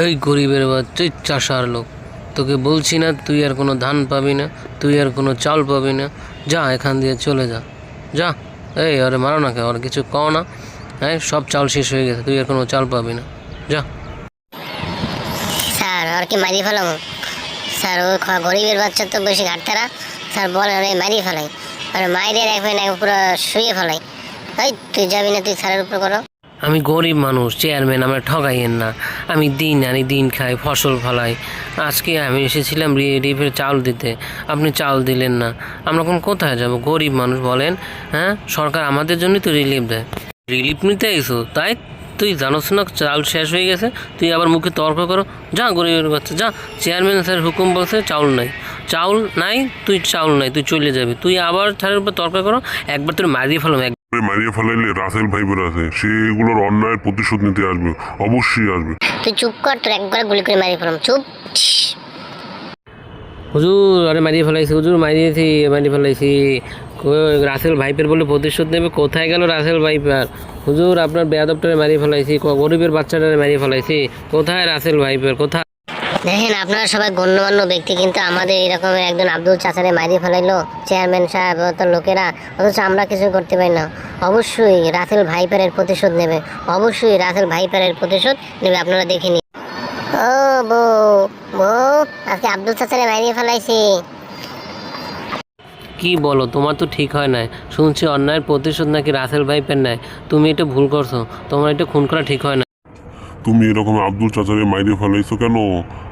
এই গরিবের বাচ্চা চাষার লোক, তোকে বলছি না তুই আর কোনো ধান পাবি না, তুই আর কোনো চাল পাবি না। যা এখান দিয়ে চলে যা, যা। এই আরে মারো না, কে আর কিছু কও না। হ্যাঁ, সব চাল শেষ হয়ে গেছে, তুই আর কোনো চাল পাবি না, যা। স্যার আর কি মারি ফেলাম স্যার? ওই গরিবের বাচ্চা তো বেশি ঘাটতারা স্যার, বলেন ওই মারি ফেলাই, আর মাইরে রাখবেন পুরো শুয়ে ফেলাই। এই তুই যাবি না, তুই স্যারের উপর করো। আমি গরিব মানুষ, চেয়ারম্যান, আমরা ঠকাইয়েন না। আমি দিন আনি দিন খাই, ফসল ফলাই। আজকে আমি এসেছিলাম রিলিফের চাল দিতে, আপনি চাল দিলেন না। আমরা কোন কোথায় যাব? গরিব মানুষ বলেন। হ্যাঁ, সরকার আমাদের জন্যই তো রিলিফ দেয়। রিলিফ নিতে এসো তাই? তুই জানোস না চাল শেষ হয়ে গেছে, তুই আবার মুখে তর্ক করো। যা গরিবের বাচ্চা, যা। চেয়ারম্যান স্যার হুকুম বলছে চাউল নাই, চাউল নাই, তুই চাউল নাই, তুই চলে যাবি। তুই আবার স্যারের উপর তর্ক করো, একবার তুই মারিয়ে ফেলাম। মারিয়ে ফেলাইলে রাসেল ভাইবার আছে, সে এগুলোর অন্যায়ের প্রতিশোধ নিতে আসবে, অবশ্যই আসবে। তুই চুপ কর, তোর একবার গুলি করে মারিয়ে ফেলাম, চুপ। হুজুর, আরে মারিয়ে ফেলাইছি হুজুর, মারিয়ে ফেলাইছি। রাসেল ভাইপের বলে প্রতিশোধ নেবে, কোথায় গেল রাসেল ভাইপার? হুজুর, আপনার বেয়াদবটারে মারিয়ে ফেলাইছি, গরিবের বাচ্চাটারে মারিয়ে ফেলাইছি, কোথায় রাসেল ভাইপার, কোথায়? দেখেন, আপনারা সবাই গণ্যমান্য ব্যক্তি, কিন্তু আমাদের এরকম একজন আব্দুল চাচারে মারিয়ে ফেলাইলো চেয়ারম্যান সাহেব তার লোকেরা, অথচ আমরা কিছু করতে পারি না। অবশ্যই রাসেল ভাইপারের প্রতিশোধ নেবে, অবশ্যই রাসেল ভাইপারের প্রতিশোধ নেবে, আপনারা দেখে নিন। ও বউ, বউ, আজকে আব্দুল চাচারে মারিয়ে ফেলাইছি। কি বলো, তোমার তো ঠিক হয় নাই। শুনছি অন্যায়ের প্রতিশোধ নাকি রাসেল ভাইপের নেয়। তুমি এটা ভুল করছো, তোমার এটা খুন করা ঠিক হয় না। তুমি এরকম আব্দুল চাচারে মাইরে ফেলাইছো কেন?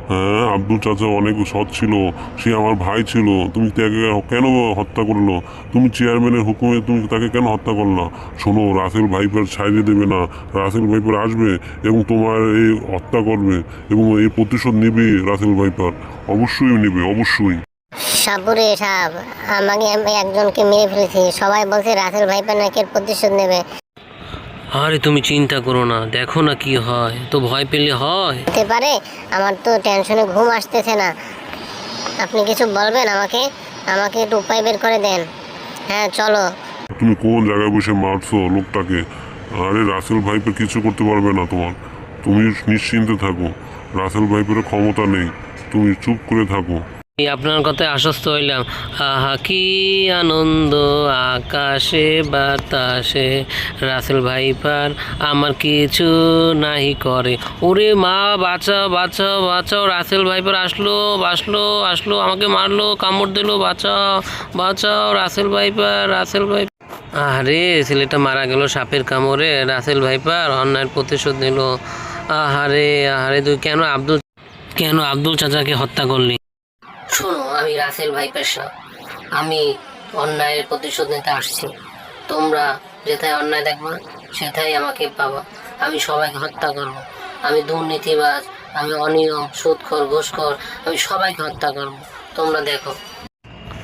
হ্যাঁ, আব্দুল চাচা অনেক সৎ ছিল, সে আমার ভাই ছিল, তুমি তাকে কেন হত্যা করলো? তুমি চেয়ারম্যানের হুকুমে তুমি তাকে কেন হত্যা করলা? শোনো, রাসেল ভাইপার ছাইড়ে দেবে না, রাসেল ভাইপার আসবে এবং তোমার এই হত্যা করবে এবং এই প্রতিশোধ নেবে রাসেল ভাইপার, অবশ্যই নেবে, অবশ্যই। সাবুরে সাহেব, আমি একজনকে মেরে ফেলেছি, সবাই বলছে রাসেল ভাইপার নাকি এর প্রতিশোধ নেবে। আরে তুমি চিন্তা করো না, দেখো না কি হয়, তো ভয় পেলে হয়? হতে পারে, আমার তো টেনশনে ঘুম আসতেছে না। আপনি কিছু বলবেন আমাকে? আমাকে একটু উপায় বের করে দেন। হ্যাঁ, চলো। তুমি কোন জায়গায় বসে মারছো লোকটাকে? আরে রাসেল ভাইপার কিছু করতে পারবে না তোমার, তুমি নিশ্চিন্তে থাকো, রাসেল ভাইপারের ক্ষমতা নেই, তুমি চুপ করে থাকো। আপনার কথায় আশ্বস্ত হইলাম। আহা কি আনন্দ আকাশে বাতাসে, রাসেল ভাইপার আমার কিছু নাহি করে। ওরে মা, বাঁচাও বাঁচাও বাঁচাও, রাসেল ভাইপার আসলো আসলো আসলো, আমাকে মারলো, কামড় দিল, বাঁচাও বাঁচাও, রাসেল ভাইপার, রাসেল ভাইপার। আরে ছেলেটা মারা গেল সাপের কামড়ে, রাসেল ভাইপার অন্যায়ের প্রতিশোধ নিল। আহারে আহারে, তুই কেন আব্দুল চাচাকে হত্যা করলি? শোনো, আমি রাসেল ভাইপের সাথে, আমি অন্যায়ের প্রতিশোধ নিতে আসছি। তোমরা যেথায় অন্যায় দেখবা সেথায় আমাকে পাবা। আমি সবাইকে হত্যা করব, আমি দুর্নীতিবাজ, আমি অনিয়ম, সুদখোর, ঘুষখোর, আমি সবাইকে হত্যা করব। তোমরা দেখো।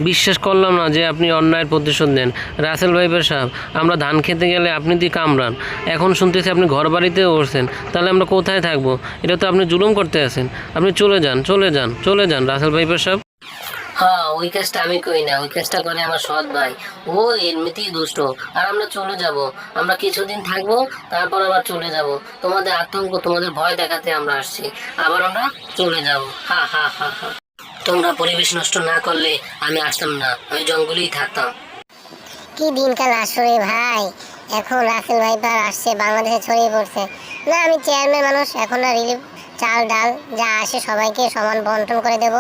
বিশ্বাস করলাম না যে আপনি অন্যায়ের প্রতিশোধ নেন। রাসেল ভাইপের সাহেব, আমরা ধান খেতে গেলে আপনি দিয়ে কামড়ান, এখন শুনতেছি আপনি ঘর বাড়িতেও উঠছেন, তাহলে আমরা কোথায় থাকবো? এটা তো আপনি জুলুম করতে আছেন। আপনি চলে যান, চলে যান, চলে যান রাসেল ভাইপের সাহেব। হ্যাঁ, ওই কাজটা আমি করি না, ওই কাজটা করে আমার সৎ ভাই, ও এমনিতেই দুষ্ট। আর আমরা চলে যাব, আমরা কিছুদিন থাকবো, তারপর আবার চলে যাব। তোমাদের আতঙ্ক, তোমাদের ভয় দেখাতে আমরা আসছি, আবার আমরা চলে যাব। হা হা হা হা। তোমরা পরিবেশ নষ্ট না করলে আমি আসতাম না, আমি জঙ্গলেই থাকতাম। কি দিনকাল আসলে ভাই, এখন রাসেল ভাইপার আসছে, বাংলাদেশে ছড়িয়ে পড়ছে। না, আমি চেয়ারম্যান মানুষ, এখন আর রিলিফ চাল ডাল যা আসে সবাইকে সমান বন্টন করে দেব।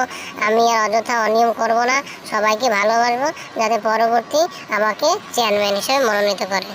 আমি আর অযথা অনিয়ম করব না, সবাইকে ভালোবাসবো, যাতে পরবর্তী আমাকে চেয়ারম্যান হিসেবে মনোনীত করে।